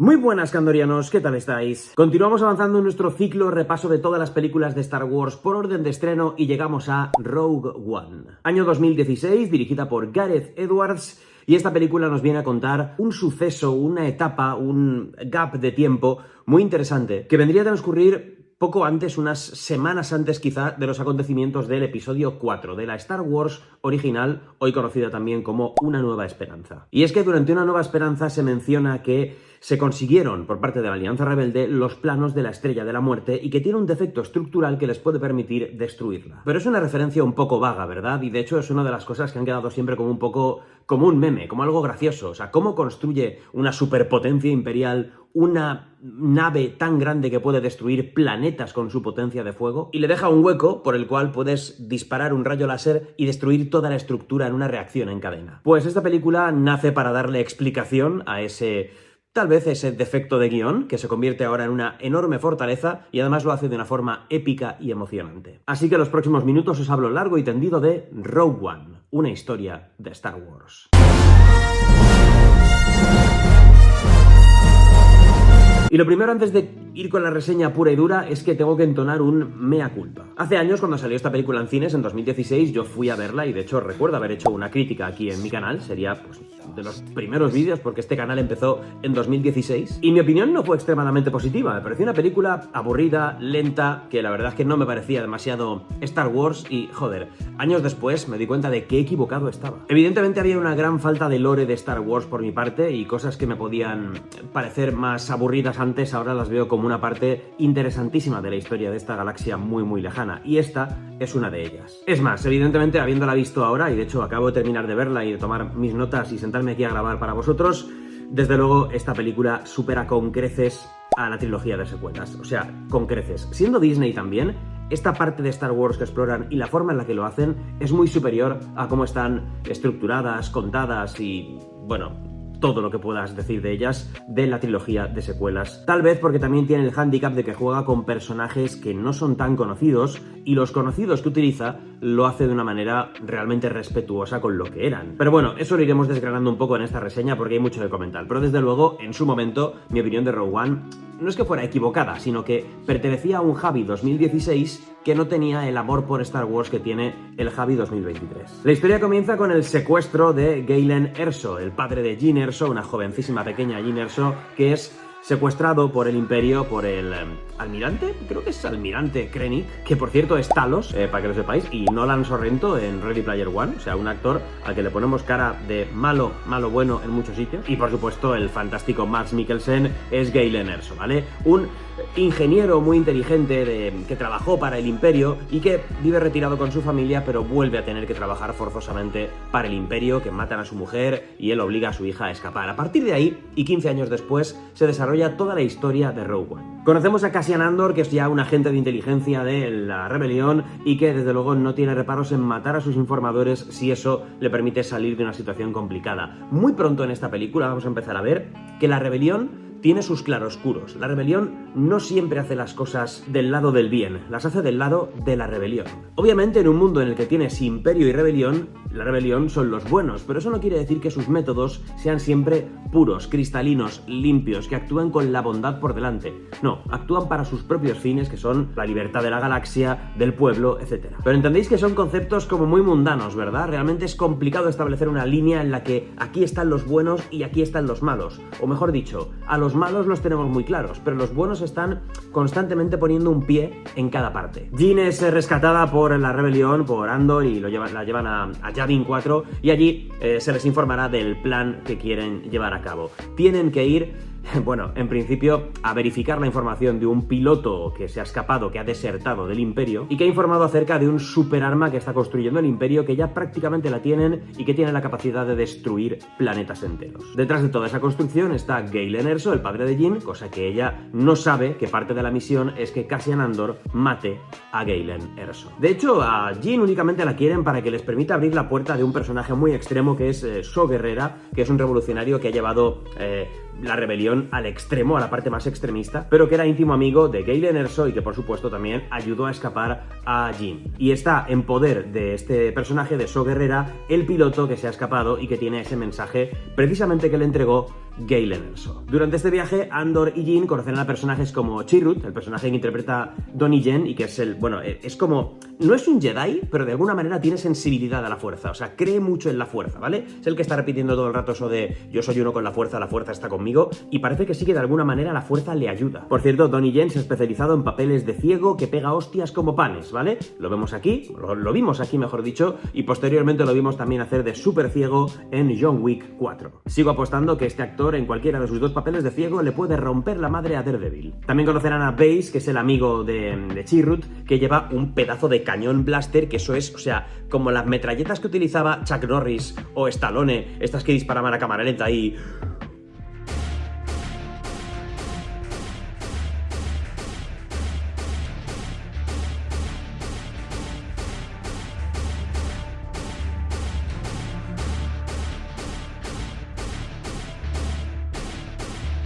Muy buenas, candorianos, ¿qué tal estáis? Continuamos avanzando en nuestro ciclo repaso de todas las películas de Star Wars por orden de estreno y llegamos a Rogue One. Año 2016, dirigida por Gareth Edwards, y esta película nos viene a contar un suceso, una etapa, un gap de tiempo muy interesante que vendría a transcurrir poco antes, unas semanas antes quizá, de los acontecimientos del episodio 4, de la Star Wars original, hoy conocida también como Una Nueva Esperanza. Y es que durante Una Nueva Esperanza se menciona que se consiguieron por parte de la Alianza Rebelde los planos de la Estrella de la Muerte y que tiene un defecto estructural que les puede permitir destruirla. Pero es una referencia un poco vaga, ¿verdad? Y de hecho es una de las cosas que han quedado siempre como un poco como un meme, como algo gracioso. O sea, ¿cómo construye una superpotencia imperial una nave tan grande que puede destruir planetas con su potencia de fuego? Y le deja un hueco por el cual puedes disparar un rayo láser y destruir toda la estructura en una reacción en cadena. Pues esta película nace para darle explicación a tal vez ese defecto de guión, que se convierte ahora en una enorme fortaleza y además lo hace de una forma épica y emocionante. Así que en los próximos minutos os hablo largo y tendido de Rogue One, una historia de Star Wars. Y lo primero, antes de ir con la reseña pura y dura, es que tengo que entonar un mea culpa. Hace años, cuando salió esta película en cines, en 2016, yo fui a verla y de hecho recuerdo haber hecho una crítica aquí en mi canal. Sería pues de los primeros vídeos, porque este canal empezó en 2016. Y mi opinión no fue extremadamente positiva. Me pareció una película aburrida, lenta, que la verdad es que no me parecía demasiado Star Wars y, joder, años después me di cuenta de qué equivocado estaba. Evidentemente había una gran falta de lore de Star Wars por mi parte y cosas que me podían parecer más aburridas antes, ahora las veo como una parte interesantísima de la historia de esta galaxia muy muy lejana, y esta es una de ellas. Es más, evidentemente, habiéndola visto ahora, y de hecho acabo de terminar de verla y de tomar mis notas y sentarme aquí a grabar para vosotros, desde luego esta película supera con creces a la trilogía de secuelas. O sea, con creces. Siendo Disney también, esta parte de Star Wars que exploran y la forma en la que lo hacen es muy superior a cómo están estructuradas, contadas y, bueno, todo lo que puedas decir de ellas de la trilogía de secuelas. Tal vez porque también tiene el hándicap de que juega con personajes que no son tan conocidos, y los conocidos que utiliza lo hace de una manera realmente respetuosa con lo que eran. Pero bueno, eso lo iremos desgranando un poco en esta reseña porque hay mucho que comentar. Pero desde luego, en su momento, mi opinión de Rogue One no es que fuera equivocada, sino que pertenecía a un Javi 2016 que no tenía el amor por Star Wars que tiene el Javi 2023. La historia comienza con el secuestro de Galen Erso, el padre de Jyn Erso, una jovencísima pequeña Jyn Erso, que es secuestrado por el Imperio, por el almirante, creo que es almirante Krennic, que por cierto es Talos, para que lo sepáis, y Nolan Sorrento en Ready Player One, o sea, un actor al que le ponemos cara de malo, malo bueno en muchos sitios. Y por supuesto el fantástico Mads Mikkelsen es Galen Erso, ¿vale? Un ingeniero muy inteligente que trabajó para el Imperio y que vive retirado con su familia, pero vuelve a tener que trabajar forzosamente para el Imperio, que matan a su mujer y él obliga a su hija a escapar. A partir de ahí, y 15 años después, se desarrolla toda la historia de Rogue One. Conocemos a Cassian Andor, que es ya un agente de inteligencia de la rebelión y que desde luego no tiene reparos en matar a sus informadores si eso le permite salir de una situación complicada. Muy pronto en esta película vamos a empezar a ver que la rebelión tiene sus claroscuros. La rebelión no siempre hace las cosas del lado del bien, las hace del lado de la rebelión. Obviamente, en un mundo en el que tienes imperio y rebelión, la rebelión son los buenos, pero eso no quiere decir que sus métodos sean siempre puros, cristalinos, limpios, que actúen con la bondad por delante. No, actúan para sus propios fines, que son la libertad de la galaxia, del pueblo, etc. Pero entendéis que son conceptos como muy mundanos, ¿verdad? Realmente es complicado establecer una línea en la que aquí están los buenos y aquí están los malos. O mejor dicho, a los malos los tenemos muy claros, pero los buenos están constantemente poniendo un pie en cada parte. Jyn es rescatada por la rebelión, por Andor, y la llevan a Yavin 4, y allí se les informará del plan que quieren llevar a cabo. Tienen que ir, bueno, en principio, a verificar la información de un piloto que se ha escapado, que ha desertado del Imperio y que ha informado acerca de un superarma que está construyendo el Imperio, que ya prácticamente la tienen y que tiene la capacidad de destruir planetas enteros. Detrás de toda esa construcción está Galen Erso, el padre de Jyn, cosa que ella no sabe, que parte de la misión es que Cassian Andor mate a Galen Erso. De hecho, a Jyn únicamente la quieren para que les permita abrir la puerta de un personaje muy extremo que es Saw Gerrera, que es un revolucionario que ha llevado la rebelión al extremo, a la parte más extremista, pero que era íntimo amigo de Galen Erso y que por supuesto también ayudó a escapar a Jyn. Y está en poder de este personaje, de Saw Gerrera, el piloto que se ha escapado y que tiene ese mensaje precisamente que le entregó Galen Erso. Durante este viaje, Andor y Jyn conocerán a personajes como Chirrut, el personaje que interpreta Donnie Yen, y que es es como... No es un Jedi, pero de alguna manera tiene sensibilidad a la fuerza, o sea, cree mucho en la fuerza, ¿vale? Es el que está repitiendo todo el rato eso de yo soy uno con la fuerza está conmigo, y parece que sí que de alguna manera la fuerza le ayuda. Por cierto, Donnie Yen se ha especializado en papeles de ciego que pega hostias como panes, ¿vale? Lo vemos aquí, lo vimos aquí mejor dicho, y posteriormente lo vimos también hacer de súper ciego en John Wick 4. Sigo apostando que este actor en cualquiera de sus dos papeles de ciego le puede romper la madre a Daredevil. También conocerán a Baze, que es el amigo de Chirrut, que lleva un pedazo de cañón blaster, que eso es, o sea, como las metralletas que utilizaba Chuck Norris o Stallone, estas que disparaban a cámara lenta y...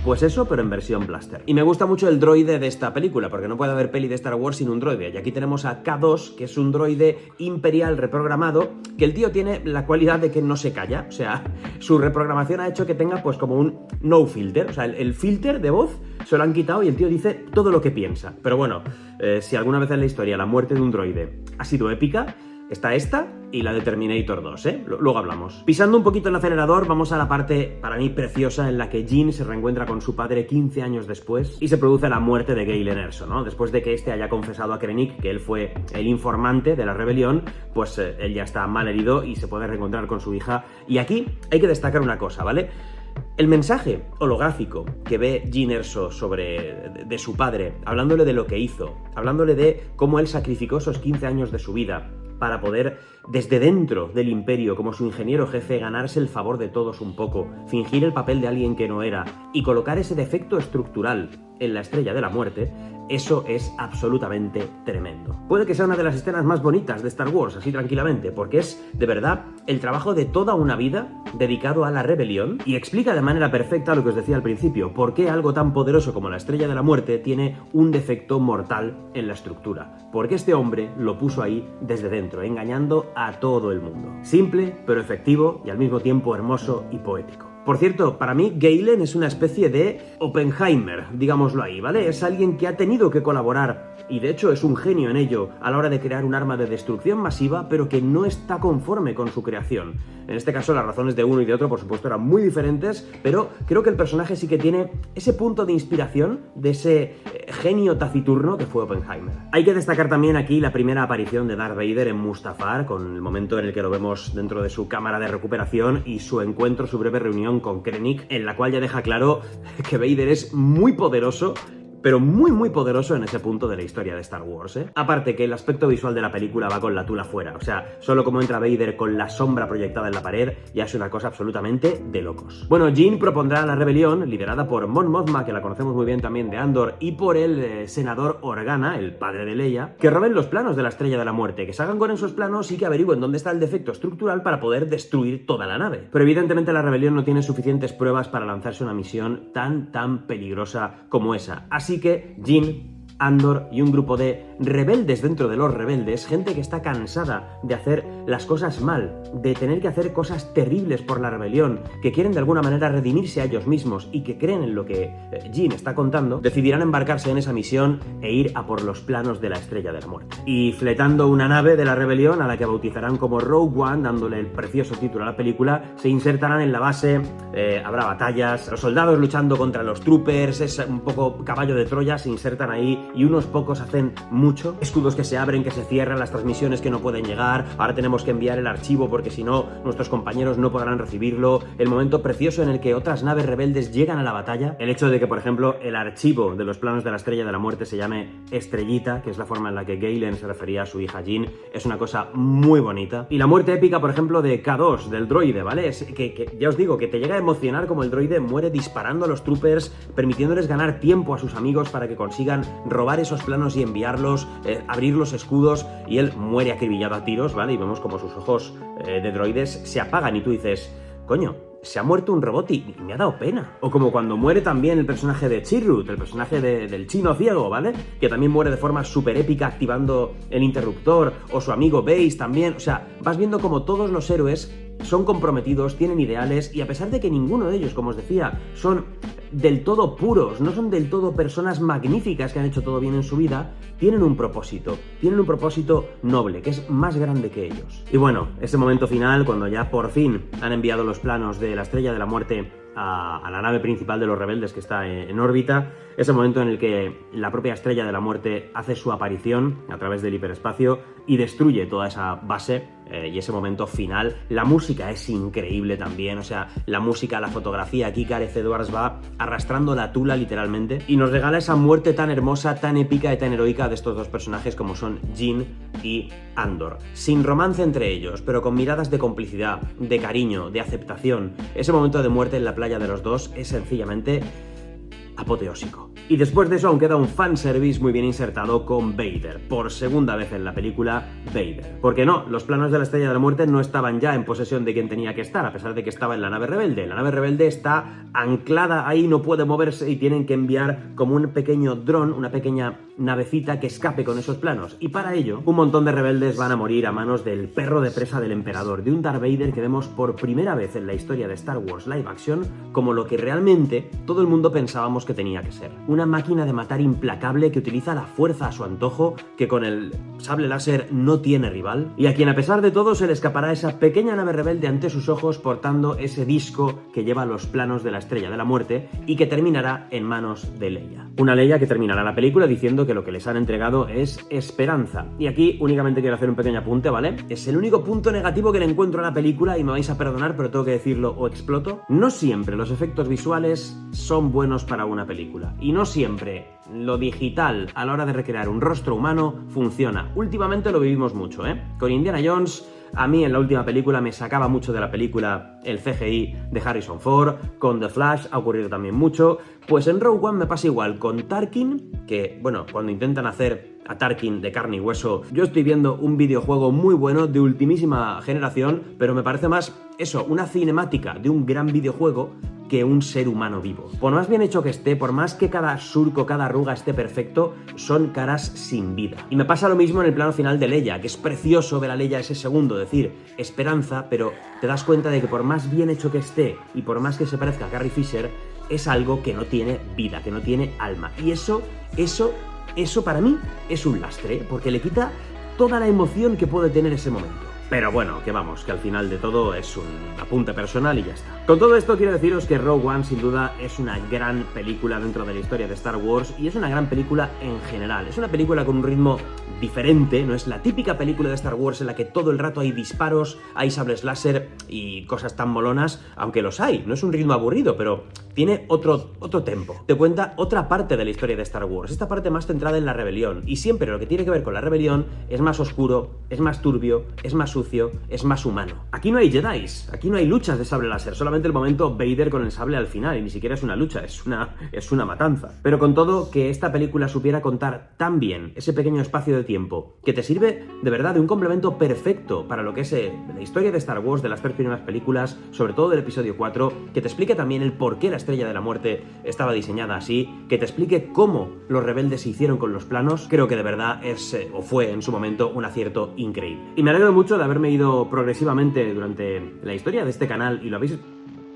Pues eso, pero en versión blaster. Y me gusta mucho el droide de esta película, porque no puede haber peli de Star Wars sin un droide. Y aquí tenemos a K2, que es un droide imperial reprogramado, que el tío tiene la cualidad de que no se calla. O sea, su reprogramación ha hecho que tenga pues como un no filter. O sea, el filter de voz se lo han quitado y el tío dice todo lo que piensa. Pero bueno, si alguna vez en la historia la muerte de un droide ha sido épica, está esta y la de Terminator 2, ¿eh? Luego hablamos. Pisando un poquito el acelerador, vamos a la parte, para mí, preciosa en la que Jyn se reencuentra con su padre 15 años después y se produce la muerte de Galen Erso, ¿no? Después de que este haya confesado a Krennic que él fue el informante de la rebelión, pues él ya está mal herido y se puede reencontrar con su hija. Y aquí hay que destacar una cosa, ¿vale? El mensaje holográfico que ve Jyn Erso de su padre, hablándole de lo que hizo, hablándole de cómo él sacrificó esos 15 años de su vida para poder, desde dentro del imperio, como su ingeniero jefe, ganarse el favor de todos un poco, fingir el papel de alguien que no era y colocar ese defecto estructural en la Estrella de la Muerte, eso es absolutamente tremendo. Puede que sea una de las escenas más bonitas de Star Wars, así tranquilamente, porque es, de verdad, el trabajo de toda una vida dedicado a la rebelión y explica de manera perfecta lo que os decía al principio, por qué algo tan poderoso como la Estrella de la Muerte tiene un defecto mortal en la estructura. Porque este hombre lo puso ahí desde dentro, engañando a todo el mundo. Simple, pero efectivo y al mismo tiempo hermoso y poético. Por cierto, para mí Galen es una especie de Oppenheimer, digámoslo ahí, ¿vale? Es alguien que ha tenido que colaborar, y de hecho es un genio en ello, a la hora de crear un arma de destrucción masiva, pero que no está conforme con su creación. En este caso las razones de uno y de otro, por supuesto, eran muy diferentes, pero creo que el personaje sí que tiene ese punto de inspiración, de ese genio taciturno que fue Oppenheimer. Hay que destacar también aquí la primera aparición de Darth Vader en Mustafar, con el momento en el que lo vemos dentro de su cámara de recuperación y su encuentro, su breve reunión con Krennic, en la cual ya deja claro que Vader es muy poderoso, pero muy poderoso en ese punto de la historia de Star Wars, ¿eh? Aparte que el aspecto visual de la película va con la tula fuera, o sea, solo como entra Vader con la sombra proyectada en la pared ya es una cosa absolutamente de locos. Bueno, Jyn propondrá a la rebelión, liderada por Mon Mothma, que la conocemos muy bien también de Andor, y por el senador Organa, el padre de Leia, que roben los planos de la Estrella de la Muerte, que se hagan con esos planos y que averigüen dónde está el defecto estructural para poder destruir toda la nave. Pero evidentemente la rebelión no tiene suficientes pruebas para lanzarse una misión tan peligrosa como esa. Así que Jyn, Andor y un grupo de rebeldes dentro de los rebeldes, gente que está cansada de hacer las cosas mal, de tener que hacer cosas terribles por la rebelión, que quieren de alguna manera redimirse a ellos mismos y que creen en lo que Jyn está contando, decidirán embarcarse en esa misión e ir a por los planos de la Estrella de la Muerte. Y fletando una nave de la rebelión, a la que bautizarán como Rogue One, dándole el precioso título a la película, se insertarán en la base, habrá batallas, los soldados luchando contra los troopers, es un poco caballo de Troya, se insertan ahí y unos pocos hacen mucho, escudos que se abren, que se cierran, las transmisiones que no pueden llegar, ahora tenemos que enviar el archivo porque si no nuestros compañeros no podrán recibirlo, el momento precioso en el que otras naves rebeldes llegan a la batalla, el hecho de que por ejemplo el archivo de los planos de la Estrella de la Muerte se llame Estrellita, que es la forma en la que Galen se refería a su hija Jyn, es una cosa muy bonita. Y la muerte épica por ejemplo de K2, del droide, ¿vale? Es que ya os digo, que te llega a emocionar como el droide muere disparando a los troopers, permitiéndoles ganar tiempo a sus amigos para que consigan robar esos planos y enviarlos, abrir los escudos, y él muere acribillado a tiros, ¿vale? Y vemos como sus ojos de droides se apagan y tú dices, coño, se ha muerto un robot y me ha dado pena. O como cuando muere también el personaje de Chirrut, el personaje del chino ciego, ¿vale? Que también muere de forma súper épica activando el interruptor, o su amigo Baze también. O sea, vas viendo como todos los héroes son comprometidos, tienen ideales, y a pesar de que ninguno de ellos, como os decía, son del todo puros, no son del todo personas magníficas que han hecho todo bien en su vida, tienen un propósito noble, que es más grande que ellos. Y bueno, ese momento final, cuando ya por fin han enviado los planos de la Estrella de la Muerte a la nave principal de los rebeldes que está en órbita, ese momento en el que la propia Estrella de la Muerte hace su aparición a través del hiperespacio y destruye toda esa base, y ese momento final, la música es increíble también, o sea, la música, la fotografía, aquí Gareth Edwards va arrastrando la tula literalmente y nos regala esa muerte tan hermosa, tan épica y tan heroica de estos dos personajes como son Jyn y Andor, sin romance entre ellos, pero con miradas de complicidad, de cariño, de aceptación. Ese momento de muerte en la playa de los dos es sencillamente apoteósico. Y después de eso aún queda un fanservice muy bien insertado con Vader, por segunda vez en la película, Vader. Porque no, los planos de la Estrella de la Muerte no estaban ya en posesión de quien tenía que estar, a pesar de que estaba en la nave rebelde. La nave rebelde está anclada ahí, no puede moverse y tienen que enviar como un pequeño dron, una pequeña navecita que escape con esos planos. Y para ello, un montón de rebeldes van a morir a manos del perro de presa del emperador, de un Darth Vader que vemos por primera vez en la historia de Star Wars Live Action como lo que realmente todo el mundo pensábamos que tenía que ser. Una máquina de matar implacable que utiliza la fuerza a su antojo, que con el sable láser no tiene rival, y a quien a pesar de todo se le escapará esa pequeña nave rebelde ante sus ojos portando ese disco que lleva los planos de la Estrella de la Muerte y que terminará en manos de Leia. Una Leia que terminará la película diciendo que lo que les han entregado es esperanza. Y aquí únicamente quiero hacer un pequeño apunte, ¿vale? Es el único punto negativo que le encuentro a la película y me vais a perdonar, pero tengo que decirlo o exploto. No siempre los efectos visuales son buenos para una película. Y no siempre lo digital a la hora de recrear un rostro humano funciona. Últimamente lo vivimos mucho, ¿eh? Con Indiana Jones, a mí en la última película me sacaba mucho de la película el CGI de Harrison Ford, con The Flash ha ocurrido también mucho, pues en Rogue One me pasa igual con Tarkin, que bueno, cuando intentan hacer a Tarkin de carne y hueso, yo estoy viendo un videojuego muy bueno de ultimísima generación, pero me parece más eso, una cinemática de un gran videojuego que un ser humano vivo. Por más bien hecho que esté, por más que cada surco, cada arruga esté perfecto, son caras sin vida. Y me pasa lo mismo en el plano final de Leia, que es precioso ver a Leia ese segundo, decir esperanza, pero te das cuenta de que por más bien hecho que esté y por más que se parezca a Carrie Fisher, es algo que no tiene vida, que no tiene alma. Y eso para mí es un lastre, porque le quita toda la emoción que puede tener ese momento. Pero bueno, que vamos, que al final de todo es un apunte personal y ya está. Con todo esto quiero deciros que Rogue One sin duda es una gran película dentro de la historia de Star Wars y es una gran película en general. Es una película con un ritmo diferente, no es la típica película de Star Wars en la que todo el rato hay disparos, hay sables láser y cosas tan molonas, aunque los hay, no es un ritmo aburrido, pero tiene otro tempo. Te cuenta otra parte de la historia de Star Wars, esta parte más centrada en la rebelión, y siempre lo que tiene que ver con la rebelión es más oscuro, es más turbio, es más sucio, es más humano. Aquí no hay Jedis, aquí no hay luchas de sable láser, solamente el momento Vader con el sable al final, y ni siquiera es una lucha, es una matanza. Pero con todo, que esta película supiera contar tan bien ese pequeño espacio de tiempo, que te sirve de verdad de un complemento perfecto para lo que es la historia de Star Wars, de las 3 primeras películas, sobre todo del episodio 4, que te explique también el por qué la Estrella de la Muerte estaba diseñada así, que te explique cómo los rebeldes se hicieron con los planos, creo que de verdad es, o fue en su momento, un acierto increíble. Y me alegro mucho de haberme ido progresivamente durante la historia de este canal, y lo habéis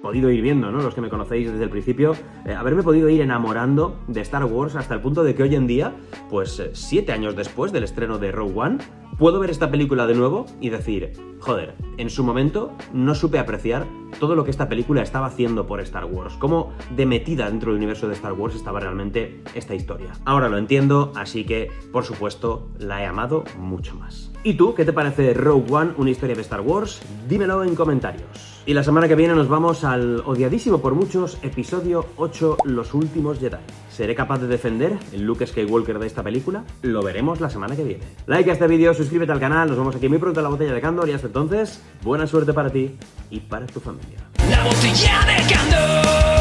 podido ir viendo, ¿no? Los que me conocéis desde el principio, haberme podido ir enamorando de Star Wars hasta el punto de que hoy en día, pues 7 años después del estreno de Rogue One, puedo ver esta película de nuevo y decir, joder, en su momento no supe apreciar todo lo que esta película estaba haciendo por Star Wars, cómo de metida dentro del universo de Star Wars estaba realmente esta historia. Ahora lo entiendo, así que, por supuesto, la he amado mucho más. ¿Y tú, qué te parece Rogue One, una historia de Star Wars? Dímelo en comentarios. Y la semana que viene nos vamos al odiadísimo por muchos episodio 8, Los Últimos Jedi. ¿Seré capaz de defender el Luke Skywalker de esta película? Lo veremos la semana que viene. Like a este vídeo, suscríbete al canal, nos vemos aquí muy pronto en la botella de Candor y hasta entonces, buena suerte para ti y para tu familia. La botella de Candor.